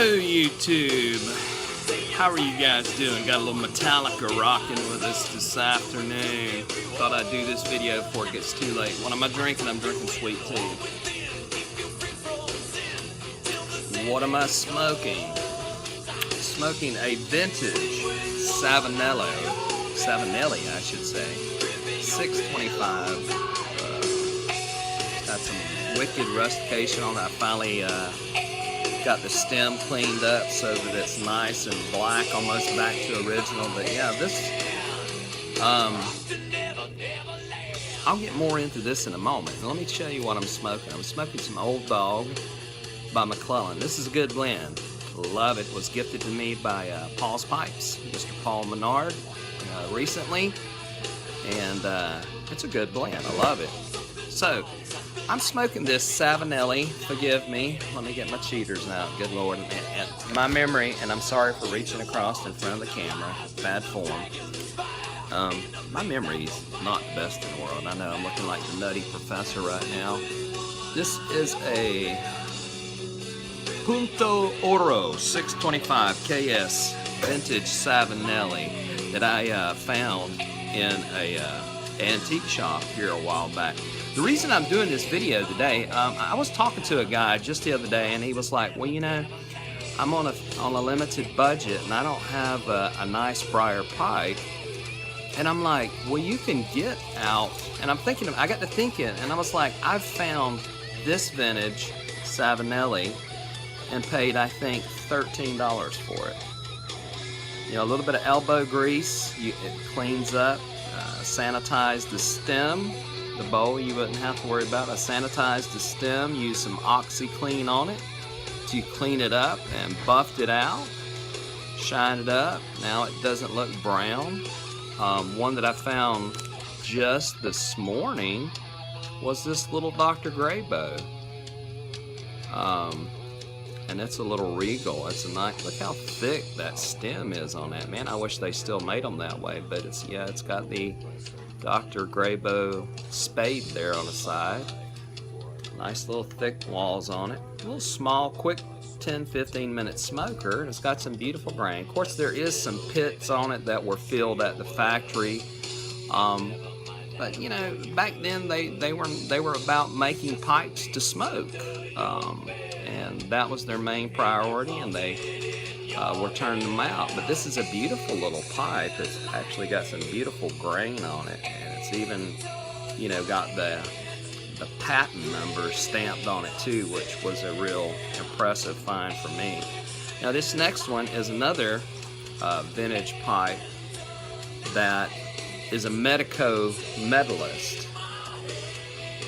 Hello YouTube, how are you guys doing? Got a little Metallica rocking with us this afternoon. Thought I'd do this video before it gets too late. What am I drinking? I'm drinking sweet tea. What am I smoking? Smoking a vintage Savinelli I should say, 625. Got some wicked rustication on it. I finally got the stem cleaned up so that it's nice and black, almost back to original. But yeah, this I'll get more into this in a moment. Let me show you what I'm smoking. I'm smoking some Old Dog by McClellan. This is a good blend. Love it. It was gifted to me by Paul's Pipes, Mr. Paul Menard, recently, and it's a good blend. I love it. So I'm smoking this Savinelli. Forgive me. Let me get my cheaters out. Good Lord. And my memory, and I'm sorry for reaching across in front of the camera. Bad form. My memory is not the best in the world. I know I'm looking like the nutty professor right now. This is a Punto Oro 625 KS vintage Savinelli that I found in a antique shop here a while back. The reason I'm doing this video today, I was talking to a guy just the other day, and he was like, well, you know, I'm on a limited budget, and I don't have a nice briar pipe. And I'm like, well, you can get out. And I got to thinking, and I was like, I've found this vintage Savinelli and paid, I think, $13 for it. You know, a little bit of elbow grease, it cleans up, sanitize the stem. The bowl you wouldn't have to worry about. I sanitized the stem, used some OxyClean on it to clean it up, and buffed it out, shined it up. Now it doesn't look brown. One that I found just this morning was this little Dr. Graybow. And it's a little regal. It's a nice, look how thick that stem is on that. Man, I wish they still made them that way, but it's got the Dr. Graybow spade there on the side. Nice little thick walls on it. A little small, quick 10-15 minute smoker, and it's got some beautiful grain. Of course, there is some pits on it that were filled at the factory. But you know, back then they were about making pipes to smoke, and that was their main priority, and they were turning them out. But this is a beautiful little pipe. It's actually got some beautiful grain on it, and it's even, you know, got the patent number stamped on it too, which was a real impressive find for me. Now this next one is another vintage pipe that is a Medico medalist,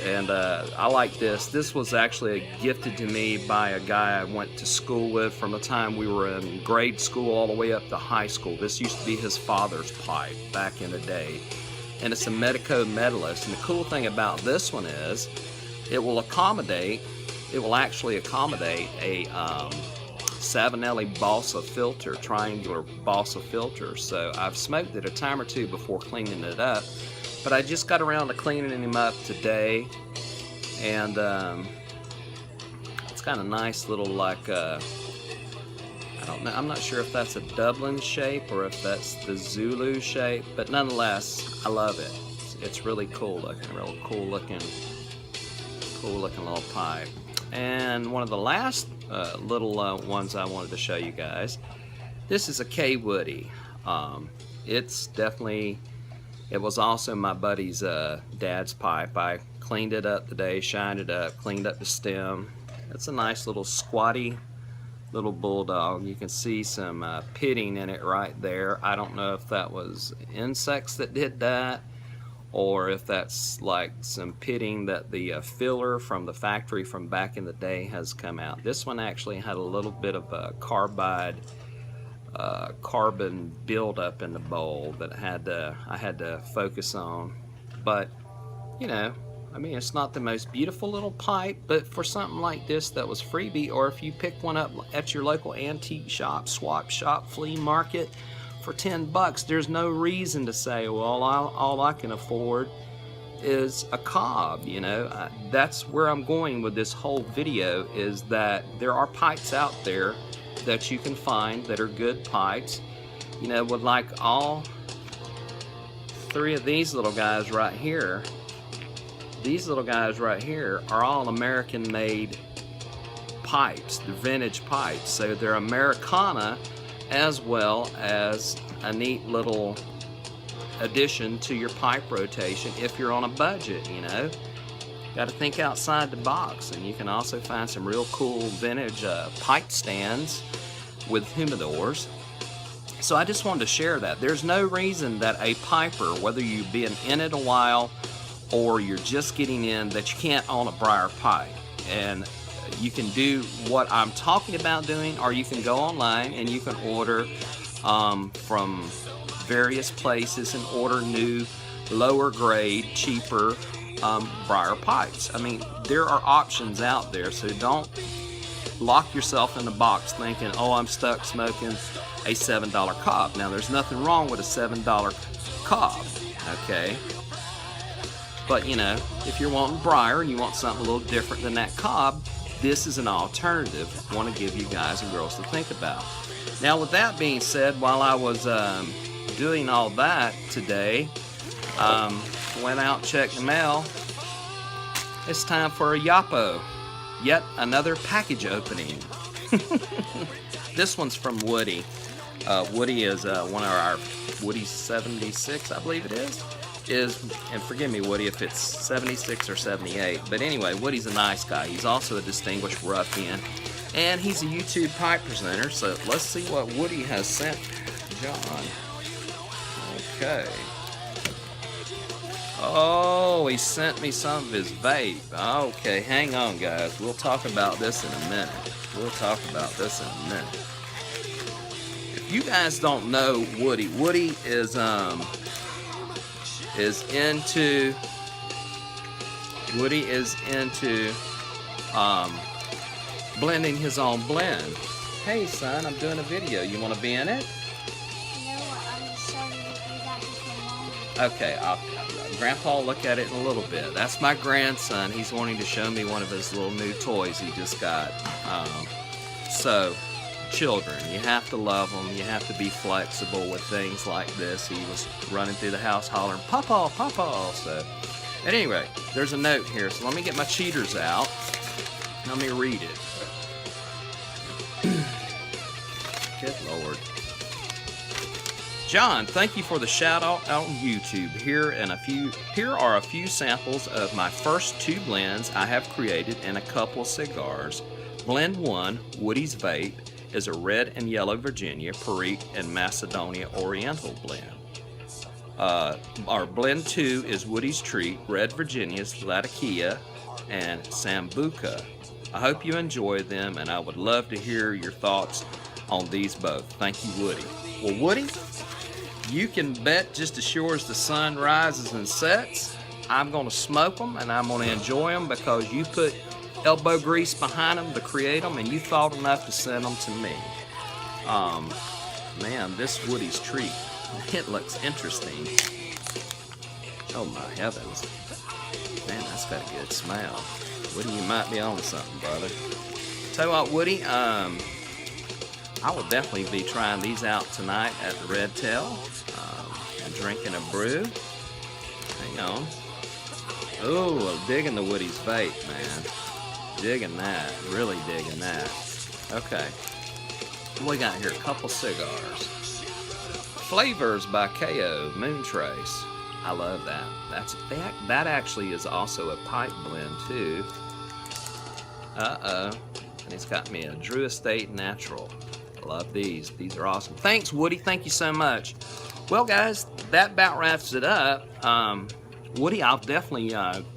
and I like this. This was actually gifted to me by a guy I went to school with from the time we were in grade school all the way up to high school. This used to be his father's pipe back in the day, and it's a Medico medalist. And the cool thing about this one is it will actually accommodate a Savinelli balsa filter, triangular balsa filter. So I've smoked it a time or two before cleaning it up, but I just got around to cleaning him up today, and it's got a nice little, like, I don't know, I'm not sure if that's a Dublin shape or if that's the Zulu shape, but nonetheless, I love it. It's really cool looking, real cool looking little pipe. And one of the last little ones I wanted to show you guys, this is a K Woody. It was also my buddy's dad's pipe. I cleaned it up today, shined it up, cleaned up the stem. It's a nice little squatty little bulldog. You can see some pitting in it right there. I don't know if that was insects that did that, or if that's like some pitting that the filler from the factory from back in the day has come out. This one actually had a little bit of a carbon buildup in the bowl that I had to focus on. But you know, I mean, it's not the most beautiful little pipe, but for something like this that was freebie, or if you pick one up at your local antique shop, swap shop, flea market for $10, there's no reason to say, well, all I can afford is a cob. You know, that's where I'm going with this whole video, is that there are pipes out there that you can find that are good pipes. You know, with like all three of these little guys right here, are all American made pipes. They're vintage pipes, so they're Americana as well as a neat little addition to your pipe rotation if you're on a budget. You know, got to think outside the box. And you can also find some real cool vintage pipe stands with humidors. So I just wanted to share that. There's no reason that a piper, whether you've been in it a while or you're just getting in, that you can't own a briar pipe. And you can do what I'm talking about doing, or you can go online and you can order from various places and order new, lower grade, cheaper briar pipes. I mean, there are options out there, so don't lock yourself in the box thinking, oh, I'm stuck smoking a $7 cob. Now, there's nothing wrong with a $7 cob, okay? But, you know, if you're wanting briar and you want something a little different than that cob, this is an alternative I want to give you guys and girls to think about. Now, with that being said, while I was doing all that today, went out, checked the mail. It's time for a YAPO. Yet another package opening. This one's from Woody. Woody is one of our Woody 76, I believe it is, and forgive me, Woody, if it's 76 or 78. But anyway, Woody's a nice guy. He's also a distinguished ruffian, and he's a YouTube pipe presenter. So let's see what Woody has sent John. Okay. Oh, he sent me some of his vape. Okay, hang on, guys. We'll talk about this in a minute. If you guys don't know Woody, Woody is into blending his own blend. Hey, son, I'm doing a video. You want to be in it? No, I'm just showing you that just for Okay, Grandpa will look at it in a little bit. That's my grandson. He's wanting to show me one of his little new toys he just got. So, children, you have to love them. You have to be flexible with things like this. He was running through the house hollering, "Papa, Papa." So, at any rate, there's a note here. So let me get my cheaters out. Let me read it. Good Lord. John, thank you for the shout out on YouTube. Here are a few samples of my first 2 blends I have created and a couple of cigars. Blend 1, Woody's Vape, is a red and yellow Virginia, Perique, and Macedonia Oriental blend. Our blend 2 is Woody's Treat, red Virginias, Latakia, and Sambuca. I hope you enjoy them, and I would love to hear your thoughts on these both. Thank you, Woody. Well, Woody, you can bet just as sure as the sun rises and sets, I'm going to smoke them and I'm going to enjoy them because you put elbow grease behind them to create them and you thought enough to send them to me. Man, this Woody's Treat, it looks interesting. Oh my heavens. Man, that's got a good smell. Woody, you might be on something, brother. Tell you what, Woody, I will definitely be trying these out tonight at the Red Tail and drinking a brew. Hang on. Oh, I'm digging the Woody's vape, man. Digging that. Really digging that. Okay. What we got here? A couple cigars. Flavors by KO Moontrace. I love that. That actually is also a pipe blend too. And it's got me a Drew Estate Natural. I love these. These are awesome. Thanks, Woody. Thank you so much. Well, guys, that about wraps it up. Woody, I'll definitely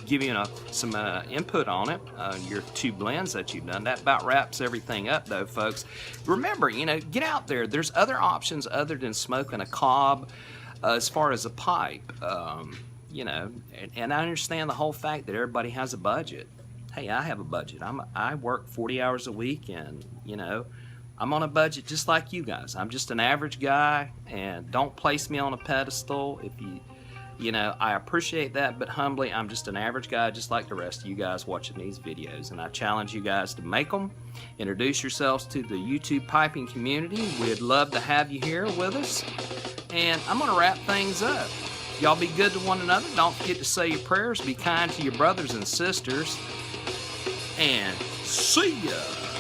give you some input on it, your 2 blends that you've done. That about wraps everything up, though, folks. Remember, get out there. There's other options other than smoking a cob as far as a pipe, and I understand the whole fact that everybody has a budget. Hey, I have a budget. I work 40 hours a week, and, I'm on a budget just like you guys. I'm just an average guy, and don't place me on a pedestal. If You know, I appreciate that, but humbly, I'm just an average guy just like the rest of you guys watching these videos, and I challenge you guys to make them. Introduce yourselves to the YouTube piping community. We'd love to have you here with us, and I'm going to wrap things up. Y'all be good to one another. Don't forget to say your prayers. Be kind to your brothers and sisters, and see ya!